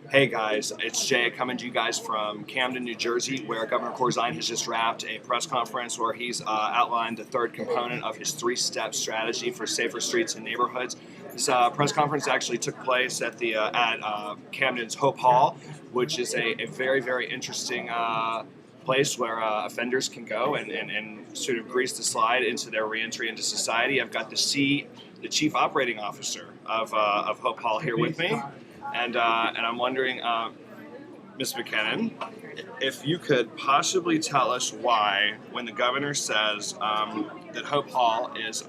Hey guys, it's Jay coming to you guys from Camden, New Jersey, where Governor Corzine has just wrapped a press conference where he's outlined the third component of his three-step strategy for safer streets and neighborhoods. This press conference actually took place at Camden's Hope Hall, which is a very, very interesting place where offenders can go and sort of grease the slide into their reentry into society. I've got the Chief Operating Officer of Hope Hall here with me. And I'm wondering, Ms. McKinnon, if you could possibly tell us why, when the governor says that Hope Hall is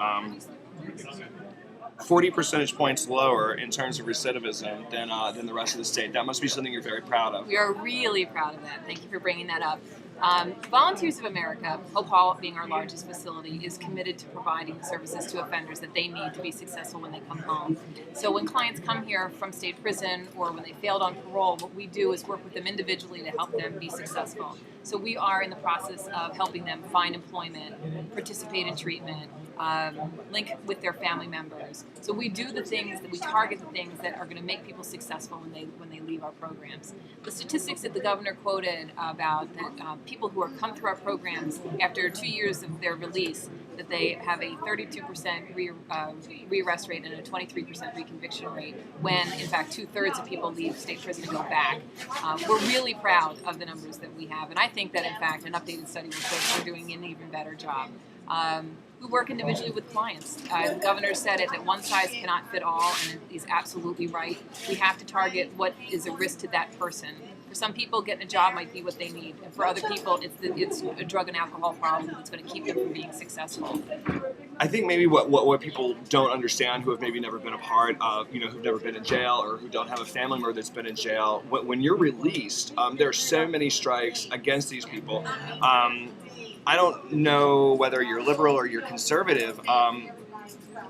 40 percentage points lower in terms of recidivism than the rest of the state, that must be something you're very proud of. We are really proud of that. Thank you for bringing that up. Volunteers of America, Hope Hall being our largest facility, is committed to providing the services to offenders that they need to be successful when they come home. So when clients come here from state prison or when they failed on parole, what we do is work with them individually to help them be successful. So we are in the process of helping them find employment, participate in treatment, link with their family members. So we do the things that we target, the things that are going to make people successful when they leave our programs. The statistics that the governor quoted about that people who are come through our programs after 2 years of their release, that they have a 32% re-arrest rate and a 23% reconviction rate, when in fact 2/3 of people leave state prison and go back. We're really proud of the numbers that we have, and I think that in fact an updated study will show that we're doing an even better job. We work individually with clients. The governor said it, that one size cannot fit all, and he's absolutely right. We have to target what is a risk to that person. For some people, getting a job might be what they need, and for other people, it's a drug and alcohol problem that's going to keep them from being successful. I think maybe what people don't understand, who have maybe never been a part of, who've never been in jail or who don't have a family member that's been in jail, when you're released, there are so many strikes against these people. I don't know whether you're liberal or you're conservative.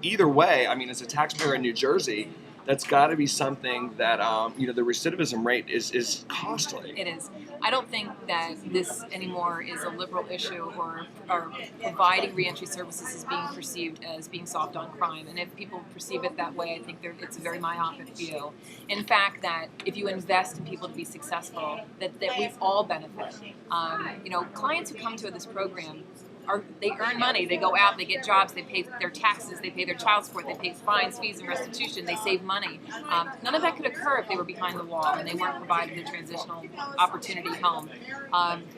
Either way, I mean, as a taxpayer in New Jersey, that's got to be something that the recidivism rate is costly. It is. I don't think that this anymore is a liberal issue, or providing reentry services is being perceived as being soft on crime. And if people perceive it that way, I think it's a very myopic view. In fact, that if you invest in people to be successful, that we all benefit. Clients who come to this program, they earn money, they go out, they get jobs, they pay their taxes, they pay their child support, they pay fines, fees, and restitution, they save money. None of that could occur if they were behind the wall and they weren't provided a transitional opportunity home.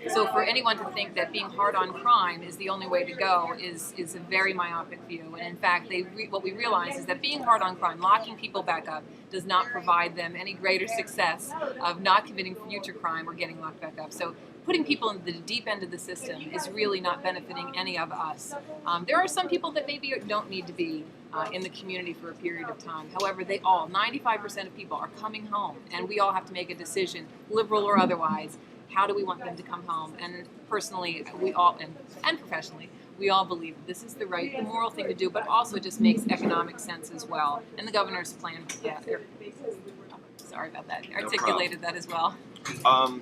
So for anyone to think that being hard on crime is the only way to go is a very myopic view. And in fact, what we realize is that being hard on crime, locking people back up, does not provide them any greater success of not committing future crime or getting locked back up. So putting people in the deep end of the system is really not benefiting any of us. There are some people that maybe don't need to be in the community for a period of time. However, 95% of people are coming home, and we all have to make a decision, liberal or otherwise. How do we want them to come home? And personally, we all, and professionally, we all believe this is the moral thing to do, but also just makes economic sense as well. And the governor's plan, sorry about that, articulated that as well.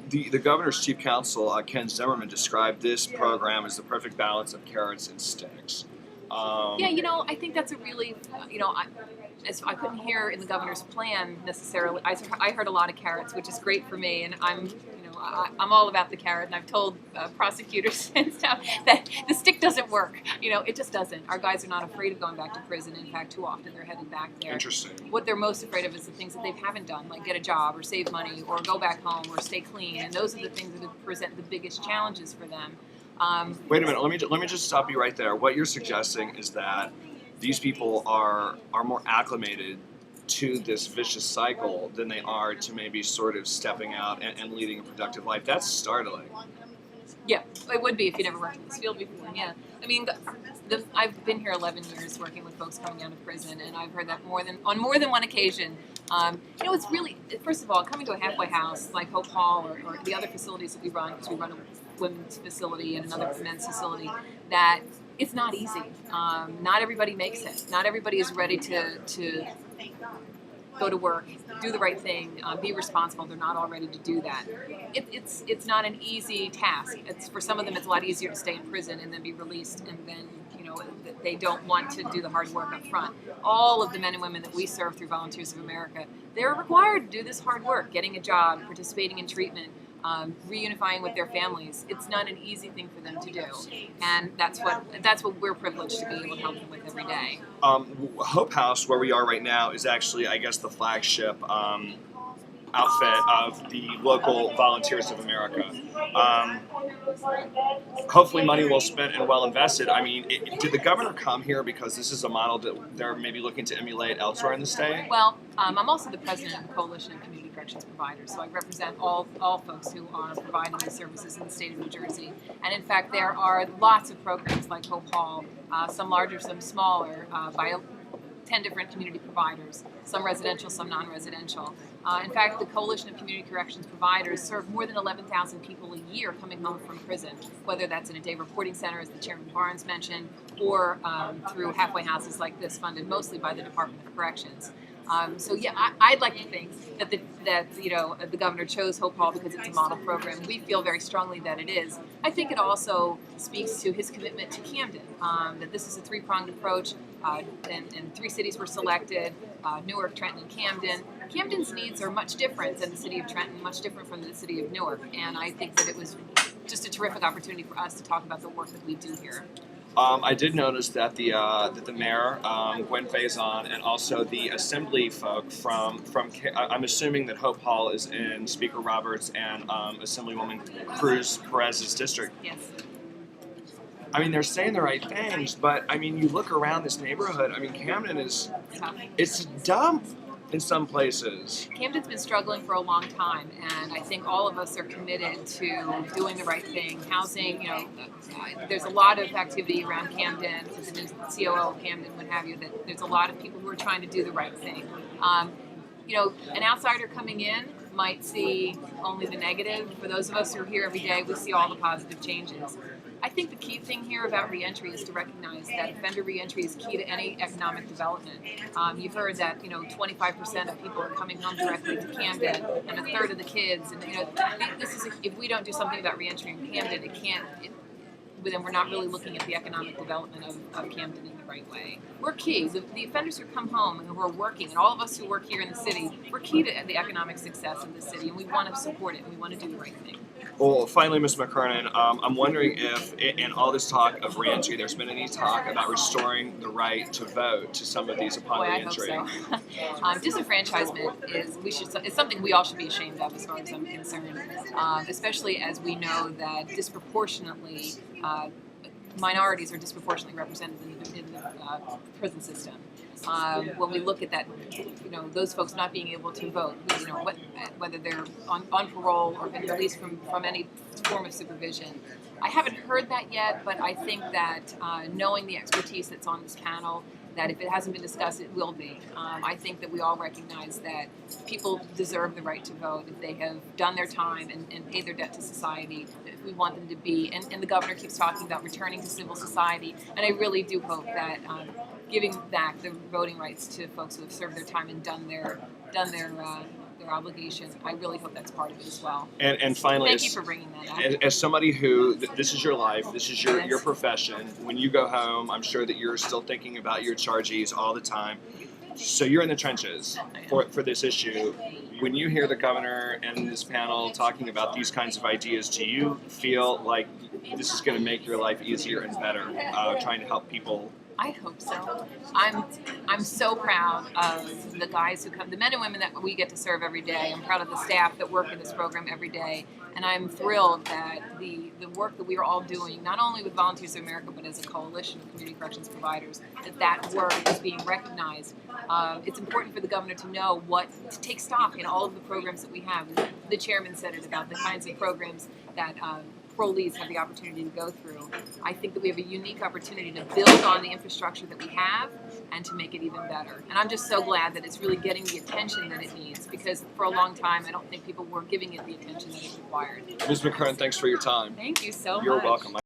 The governor's chief counsel, Ken Zimmerman, described this program as the perfect balance of carrots and sticks. I think that's a really, I couldn't hear in the governor's plan necessarily. I heard a lot of carrots, which is great for me, and I'm all about the carrot, and I've told prosecutors and stuff that the stick doesn't work. It just doesn't. Our guys are not afraid of going back to prison. In fact, too often they're headed back there. Interesting. What they're most afraid of is the things that they haven't done, like get a job or save money or go back home or stay clean, and those are the things that present the biggest challenges for them. Wait a minute. Let me just stop you right there. What you're suggesting is that these people are more acclimated to this vicious cycle than they are to maybe sort of stepping out and leading a productive life. That's startling. Yeah, it would be if you never worked in this field before. Yeah, I mean, I've been here 11 years working with folks coming out of prison, and I've heard that on more than one occasion. It's really, first of all, coming to a halfway house like Hope Hall or the other facilities that we run, because we run a women's facility and another men's facility, that it's not easy. Not everybody makes it. Not everybody is ready to go to work, do the right thing, be responsible. They're not all ready to do that. It's not an easy task. For some of them, it's a lot easier to stay in prison and then be released and then that they don't want to do the hard work up front. All of the men and women that we serve through Volunteers of America, they're required to do this hard work, getting a job, participating in treatment, reunifying with their families. It's not an easy thing for them to do, and that's what we're privileged to be able to help them with every day. Hope House, where we are right now, is actually, I guess, the flagship outfit of the local Volunteers of America. Hopefully money well spent and well invested. I mean, did the governor come here because this is a model that they're maybe looking to emulate elsewhere in the state? Well, I'm also the president of the Coalition of Community Corrections Providers, so I represent all folks who are providing these services in the state of New Jersey. And in fact, there are lots of programs like Hope Hall, some larger, some smaller, by 10 different community providers, some residential, some non-residential. In fact, the Coalition of Community Corrections Providers serve more than 11,000 people a year coming home from prison, whether that's in a day reporting center, as the Chairman Barnes mentioned, or through halfway houses like this, funded mostly by the Department of Corrections. So yeah, I'd like to think that the governor chose Hope Hall because it's a model program. We feel very strongly that it is. I think it also speaks to his commitment to Camden, that this is a three-pronged approach, and 3 cities were selected, Newark, Trenton, and Camden. Camden's needs are much different than the city of Trenton, much different from the city of Newark, and I think that it was just a terrific opportunity for us to talk about the work that we do here. I did notice that the mayor, Gwen Faison, and also the assembly folk from I'm assuming that Hope Hall is in Speaker Roberts and Assemblywoman Cruz Perez's district. Yes. I mean, they're saying the right things, but I mean, you look around this neighborhood. I mean, Camden it's dumb in some places. Camden's been struggling for a long time, and I think all of us are committed to doing the right thing. Housing, there's a lot of activity around Camden, with the new COO of Camden, what have you, that there's a lot of people who are trying to do the right thing. An outsider coming in might see only the negative. For those of us who are here every day, we see all the positive changes. I think the key thing here about reentry is to recognize that offender reentry is key to any economic development. You've heard that 25% of people are coming home directly to Camden, and a third of the kids. And if we don't do something about reentry in Camden, then we're not really looking at the economic development of Camden in the right way. We're key. The offenders who come home and who are working, and all of us who work here in the city, we're key to the economic success of the city, and we want to support it, and we want to do the right thing. Well, finally, Ms. McKernan, I'm wondering if, in all this talk of reentry, there's been any talk about restoring the right to vote to some of these upon reentry. I hope so. Disenfranchisement is something we all should be ashamed of, as far as I'm concerned, especially as we know that disproportionately minorities are disproportionately represented in the prison system. When we look at that, those folks not being able to vote, whether they're on parole or been released from any form of supervision. I haven't heard that yet, but I think that knowing the expertise that's on this panel, that if it hasn't been discussed, it will be. I think that we all recognize that people deserve the right to vote if they have done their time and paid their debt to society. If we want them to be, and the governor keeps talking about returning to civil society, and I really do hope that giving back the voting rights to folks who have served their time and done their obligations, I really hope that's part of it as well. And finally, thank you for bringing that up. As somebody who, this is your life, this is your profession, when you go home, I'm sure that you're still thinking about your chargees all the time. So you're in the trenches for this issue. When you hear the governor and this panel talking about these kinds of ideas, do you feel like this is going to make your life easier and better, trying to help people? I hope so. I'm so proud of the guys who come, the men and women that we get to serve every day. I'm proud of the staff that work in this program every day, and I'm thrilled that the work that we are all doing, not only with Volunteers of America, but as a coalition of community corrections providers, that work is being recognized. It's important for the governor to know to take stock in all of the programs that we have. The chairman said it about the kinds of programs that parolees have the opportunity to go through. I think that we have a unique opportunity to build on the infrastructure that we have and to make it even better. And I'm just so glad that it's really getting the attention that it needs, because for a long time I don't think people were giving it the attention that it required. Ms. McKernan, thanks for your time. Thank you so much. You're welcome.